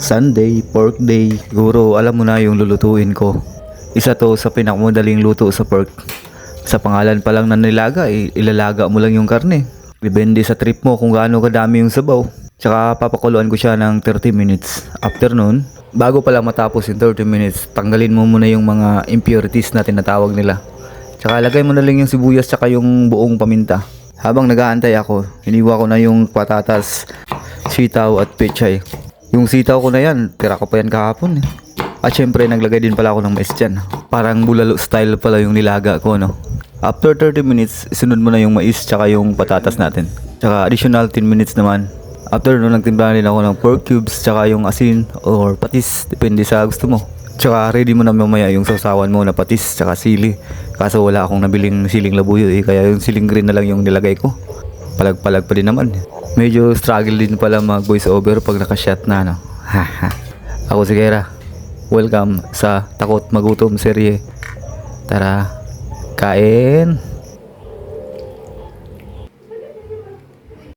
Sunday, pork day. Siguro alam mo na yung lulutuin ko. Isa to sa pinakamadaling luto sa pork. Sa pangalan pa lang ng nilaga, ilalaga mo lang yung karne. Depende sa trip mo kung gaano kadami yung sabaw. Tsaka papakuluan ko siya ng 30 minutes. After nun, bago pala matapos yung 30 minutes, tanggalin mo muna yung mga impurities na tinatawag nila. Tsaka lagay mo na lang yung sibuyas tsaka yung buong paminta. Habang nag-aantay ako, hiniwa ko na yung patatas, sitaw at pechay. Yung sitaw ko na yan, tira ko pa yan kahapon eh. At syempre naglagay din pala ako ng mais dyan. Parang bulalo style pala yung nilaga ko, no? After 30 minutes, sunod mo na yung mais tsaka yung patatas natin. Tsaka additional 10 minutes naman. After nun, nagtimplahan din ako ng pork cubes tsaka yung asin or patis, depende sa gusto mo. Tsaka ready mo na mamaya yung sausawan mo na patis tsaka sili. Kaso wala akong nabiling siling labuyo eh, kaya yung siling green na lang yung nilagay ko. Palag-palag pa din naman. Medyo struggle din pala mag voice over pag nakashot na, no? Haha. Ako si Kera. Welcome sa Takot Magutom serye. Tara, kain!